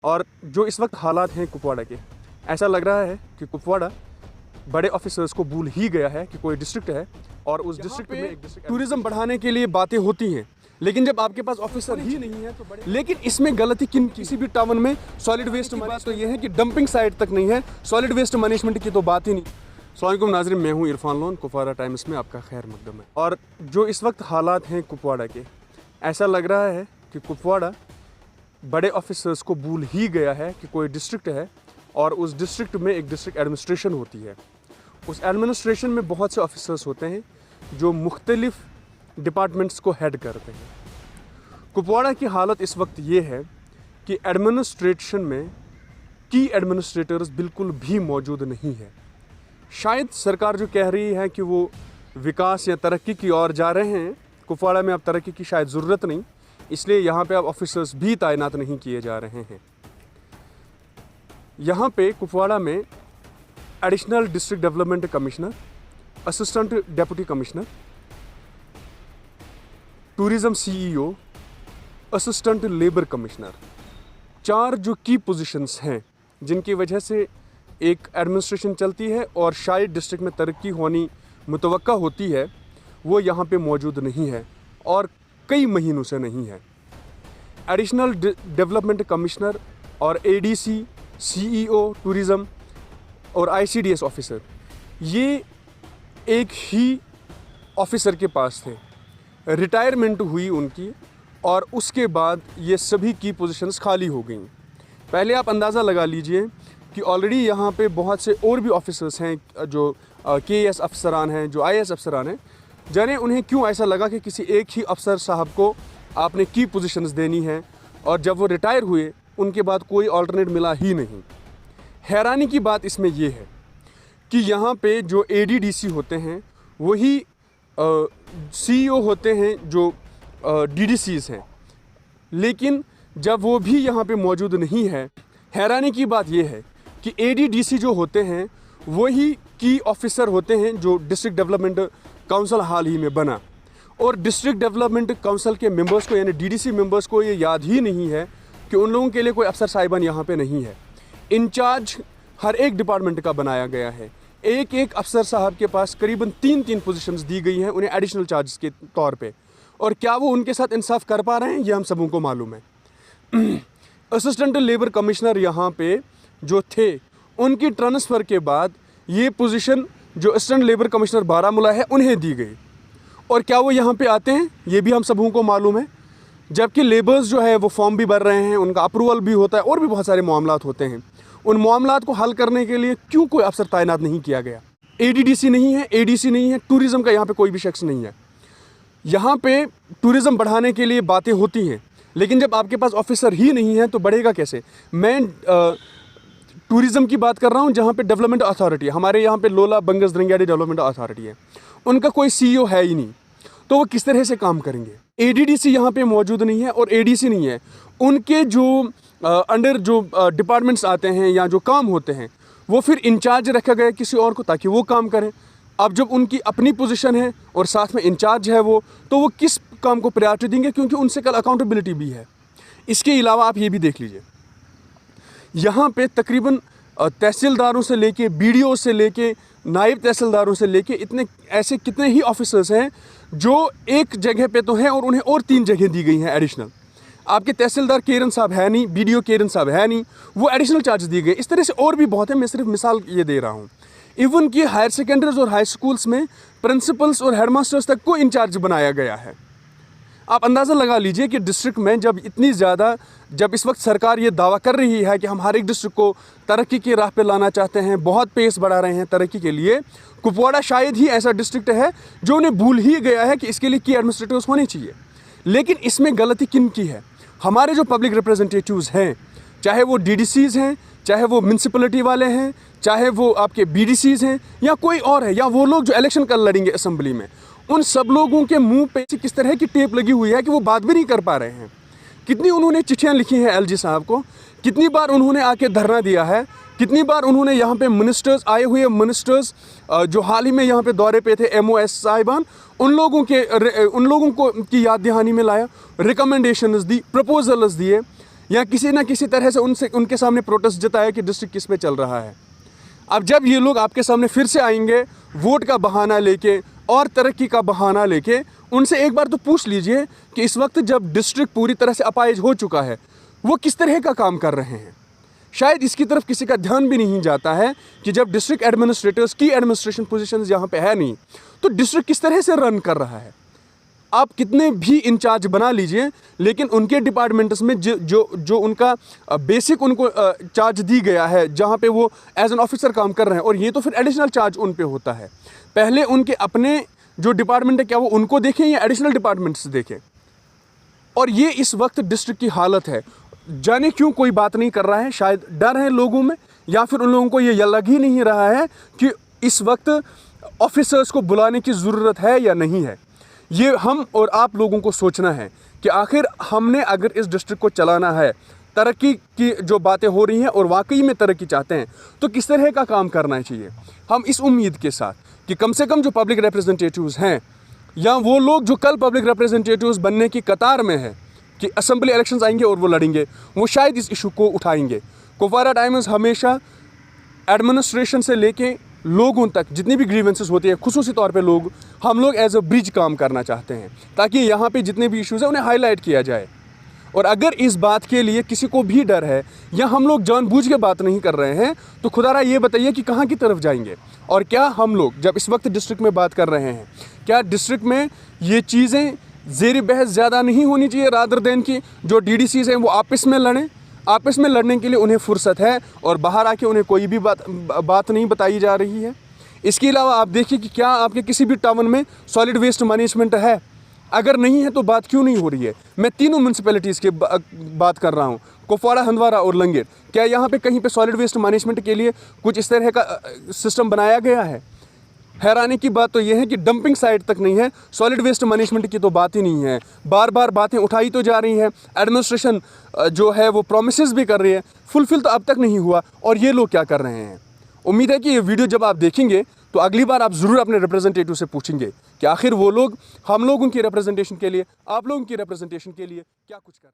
और जो इस वक्त हालात हैं कुपवाड़ा के, ऐसा लग रहा है कि कुपवाड़ा बड़े ऑफिसर्स को भूल ही गया है कि कोई डिस्ट्रिक्ट है और उस डिस्ट्रिक्ट में एक टूरिज्म बढ़ाने के लिए बातें होती हैं, लेकिन जब आपके पास ऑफिसर ही नहीं है तो लेकिन इसमें गलती किसी भी टाउन में सॉलिड वेस्ट की बात तो ये है कि डंपिंग साइट तक नहीं है, सॉलिड वेस्ट मैनेजमेंट की तो बात ही नहीं। अस्सलाम वालेकुम नाज़रीन, मैं हूँ इरफान लोन, कुपवाड़ा टाइम्स में आपका खैर मकदम है। और जो इस वक्त हालात हैं कुपवाड़ा के, ऐसा लग रहा है कि कुपवाड़ा बड़े ऑफिसर्स को भूल ही गया है कि कोई डिस्ट्रिक्ट है और उस डिस्ट्रिक्ट में एक डिस्ट्रिक्ट एडमिनिस्ट्रेशन होती है। उस एडमिनिस्ट्रेशन में बहुत से ऑफिसर्स होते हैं जो मुख्तलिफ डिपार्टमेंट्स को हेड करते हैं। कुपवाड़ा की हालत इस वक्त ये है कि एडमिनिस्ट्रेशन में की एडमिनिस्ट्रेटर्स बिल्कुल भी मौजूद नहीं है। शायद सरकार जो कह रही है कि वो विकास या तरक्की की ओर जा रहे हैं, कुपवाड़ा में अब तरक्की की शायद ज़रूरत नहीं, इसलिए यहाँ पे अब ऑफिसर्स भी तैनात नहीं किए जा रहे हैं। यहाँ पे कुपवाड़ा में additional district development commissioner, assistant deputy commissioner, tourism CEO, assistant labour commissioner, 4 जो की पोजीशंस हैं जिनकी वजह से एक एडमिनिस्ट्रेशन चलती है और शायद डिस्ट्रिक्ट में तरक्की होनी मुतवक्का होती है, वो यहाँ पे मौजूद नहीं है और कई महीनों से नहीं है। एडिशनल डेवलपमेंट कमिश्नर और एडीसी, सीईओ टूरिज़्म और आईसीडीएस ऑफिसर, ये एक ही ऑफिसर के पास थे। रिटायरमेंट हुई उनकी और उसके बाद ये सभी की पोजीशंस खाली हो गई। पहले आप अंदाज़ा लगा लीजिए कि ऑलरेडी यहाँ पे बहुत से और भी ऑफिसर्स हैं जो केएएस अफसरान हैं, जो आईएएस अफसरान हैं। जाने उन्हें क्यों ऐसा लगा कि किसी एक ही अफसर साहब को आपने की पोजीशंस देनी है, और जब वो रिटायर हुए उनके बाद कोई अल्टरनेट मिला ही नहीं। हैरानी की बात इसमें ये है कि यहाँ पे जो एडीडीसी होते हैं वही सीईओ होते हैं जो डीडीसीज हैं, लेकिन जब वो भी यहाँ पे मौजूद नहीं है, हैरानी की बात ये है कि एडीडीसी जो होते हैं वही की ऑफिसर होते हैं जो डिस्ट्रिक्ट डेवलपमेंट काउंसिल हाल ही में बना, और डिस्ट्रिक्ट डेवलपमेंट काउंसिल के मेंबर्स को यानी डीडीसी मेंबर्स को ये याद ही नहीं है कि उन लोगों के लिए कोई अफसर साहिबान यहाँ पे नहीं है। इंचार्ज हर एक डिपार्टमेंट का बनाया गया है। एक एक अफसर साहब के पास करीबन 3-3 पोजीशंस दी गई हैं उन्हें एडिशनल चार्जेस के तौर पे, और क्या वो उनके साथ इंसाफ कर पा रहे हैं ये हम सबों को मालूम है। असिस्टेंट लेबर कमिश्नर यहाँ पे जो थे, उनकी ट्रांसफ़र के बाद ये पोजीशन जो असिस्टेंट लेबर कमिश्नर बारामूला है उन्हें दी गई, और क्या वो यहाँ पे आते हैं ये भी हम सबों को मालूम है। जबकि लेबर्स जो है वो फॉर्म भी भर रहे हैं, उनका अप्रूवल भी होता है और भी बहुत सारे मामलात होते हैं। उन मामलात को हल करने के लिए क्यों कोई अफसर तैनात नहीं किया गया? एडीडीसी नहीं है, एडीसी नहीं है, टूरिज़्म का यहाँ पे कोई भी शख्स नहीं है। यहाँ पे टूरिज़्म बढ़ाने के लिए बातें होती हैं, लेकिन जब आपके पास ऑफिसर ही नहीं है तो बढ़ेगा कैसे? मैं टूरिज़्म की बात कर रहा हूँ जहाँ पे डेवलपमेंट अथॉरिटी है। हमारे यहाँ पे लोला बंगस दरंगाड़ी डेवलपमेंट अथॉरिटी है, उनका कोई सीईओ है ही नहीं, तो वो किस तरह से काम करेंगे? एडीडीसी यहाँ पे मौजूद नहीं है और एडीसी नहीं है। उनके जो अंडर जो डिपार्टमेंट्स आते हैं या जो काम होते हैं वो फिर इंचार्ज रखा गया किसी और को ताकि वो काम करें। अब जब उनकी अपनी पोजीशन है और साथ में इंचार्ज है वो, तो वो किस काम को प्रायोरिटी देंगे, क्योंकि उनसे कल अकाउंटेबिलिटी भी है। इसके अलावा आप ये भी देख लीजिए, यहाँ पे तकरीबन तहसीलदारों से लेके, बीडीओ से लेके, नायब तहसीलदारों से लेके इतने ऐसे कितने ही ऑफिसर्स हैं जो एक जगह पे तो हैं और उन्हें और 3 जगह दी गई हैं एडिशनल। आपके तहसीलदार केरन साहब है नहीं, बीडीओ केरन साहब है नहीं, वो एडिशनल चार्ज दिए गए। इस तरह से और भी बहुत है, मैं सिर्फ मिसाल ये दे रहा हूँ। इवन कि हायर सेकेंडरीज और हाई स्कूल्स में प्रिंसिपल्स और हेडमास्टर्स तक को इंचार्ज बनाया गया है। आप अंदाज़ा लगा लीजिए कि डिस्ट्रिक्ट में जब इतनी ज़्यादा, जब इस वक्त सरकार ये दावा कर रही है कि हम हर एक डिस्ट्रिक्ट को तरक्की की राह पे लाना चाहते हैं, बहुत पेस बढ़ा रहे हैं तरक्की के लिए, कुपवाड़ा शायद ही ऐसा डिस्ट्रिक्ट है जो उन्हें भूल ही गया है कि इसके लिए की एडमिनिस्ट्रेटर्स होने चाहिए। लेकिन इसमें गलती किन की है? हमारे जो पब्लिक रिप्रेजेंटेटिव्स हैं, चाहे वो डीडीसीज़ हैं, चाहे वो म्यूनसिपलिटी वाले हैं, चाहे वो आपके बीडीसीज़ हैं या कोई और है, या वो लोग जो इलेक्शन कल लड़ेंगे असेंबली में, उन सब लोगों के मुंह पे किस तरह की टेप लगी हुई है कि वो बात भी नहीं कर पा रहे हैं। कितनी उन्होंने चिट्ठियाँ लिखी हैं एलजी साहब को, कितनी बार उन्होंने आके धरना दिया है, कितनी बार उन्होंने यहाँ पे मिनिस्टर्स आए हुए मिनिस्टर्स जो हाल ही में यहाँ पे दौरे पे थे, एमओएस साहिबान, उन लोगों को की याद दहानी में लाया, रिकमेंडेशंस दी, प्रपोजल्स दिए। या किसी ना किसी तरह से उनके सामने प्रोटेस्ट जताया कि डिस्ट्रिक्ट किस पे चल रहा है। अब जब ये लोग आपके सामने फिर से आएंगे वोट का बहाना लेके और तरक्की का बहाना लेके, उनसे एक बार तो पूछ लीजिए कि इस वक्त जब डिस्ट्रिक्ट पूरी तरह से अपाहिज हो चुका है वो किस तरह का काम कर रहे हैं। शायद इसकी तरफ किसी का ध्यान भी नहीं जाता है कि जब डिस्ट्रिक्ट एडमिनिस्ट्रेटर्स की एडमिनिस्ट्रेशन पोजीशंस यहाँ पे है नहीं तो डिस्ट्रिक्ट किस तरह से रन कर रहा है। आप कितने भी इंचार्ज बना लीजिए, लेकिन उनके डिपार्टमेंट्स में जो उनका बेसिक उनको चार्ज दी गया है, जहाँ पे वो एज एन ऑफिसर काम कर रहे हैं, और ये तो फिर एडिशनल चार्ज उन पे होता है। पहले उनके अपने जो डिपार्टमेंट है क्या वो उनको देखें या एडिशनल डिपार्टमेंट्स देखें। और ये इस वक्त डिस्ट्रिक्ट की हालत है। जाने क्यों कोई बात नहीं कर रहा है, शायद डर है लोगों में, या फिर उन लोगों को ये लग ही नहीं रहा है कि इस वक्त ऑफिसर्स को बुलाने की ज़रूरत है या नहीं है। ये हम और आप लोगों को सोचना है कि आखिर हमने अगर इस डिस्ट्रिक्ट को चलाना है, तरक्की की जो बातें हो रही हैं और वाकई में तरक्की चाहते हैं, तो किस तरह का काम करना चाहिए। हम इस उम्मीद के साथ कि कम से कम जो पब्लिक रिप्रेजेंटेटिव्स हैं या वो लोग जो कल पब्लिक रिप्रेजेंटेटिव्स बनने की कतार में है कि असेंबली इलेक्शंस आएंगे और वो लड़ेंगे, वो शायद इस इशू को उठाएंगे। कुपवारा टाइम्स हमेशा एडमिनिस्ट्रेशन से लेके लोगों तक जितनी भी ग्रीवेंसेस होती है, खुसूसी तौर पे हम लोग एज अ ब्रिज काम करना चाहते हैं ताकि यहाँ पे जितने भी इश्यूज़ हैं उन्हें हाईलाइट किया जाए। और अगर इस बात के लिए किसी को भी डर है या हम लोग जानबूझ के बात नहीं कर रहे हैं, तो खुदारा ये बताइए कि कहाँ की तरफ जाएंगे। और क्या हम लोग जब इस वक्त डिस्ट्रिक्ट में बात कर रहे हैं, क्या डिस्ट्रिक्ट में ये चीज़ें ज़ेर बहस ज़्यादा नहीं होनी चाहिए, रादर देन कि जो DDCs हैं वो आपस में लड़ें। आपस में लड़ने के लिए उन्हें फुर्सत है और बाहर आके उन्हें कोई भी बात नहीं बताई जा रही है। इसके अलावा आप देखिए कि क्या आपके किसी भी टाउन में सॉलिड वेस्ट मैनेजमेंट है। अगर नहीं है तो बात क्यों नहीं हो रही है। मैं तीनों म्यूनसिपैलिटीज़ की बात कर रहा हूँ, कुपवाड़ा, हंदवाड़ा और लंगेर। क्या यहाँ पे कहीं पे सॉलिड वेस्ट मैनेजमेंट के लिए कुछ इस तरह का सिस्टम बनाया गया है? हैरानी की बात तो यह है कि डंपिंग साइट तक नहीं है, सॉलिड वेस्ट मैनेजमेंट की तो बात ही नहीं है। बार बार बातें उठाई तो जा रही हैं, एडमिनिस्ट्रेशन जो है वो प्रोमिसेस भी कर रही है, फुलफिल तो अब तक नहीं हुआ। और ये लोग क्या कर रहे हैं। उम्मीद है कि ये वीडियो जब आप देखेंगे तो अगली बार आप ज़रूर अपने रिप्रेजेंटेटिव से पूछेंगे कि आखिर वो लोग हम लोगों की रिप्रेजेंटेशन के लिए, आप लोगों की रिप्रेजेंटेशन के लिए क्या कुछ कर रहे हैं।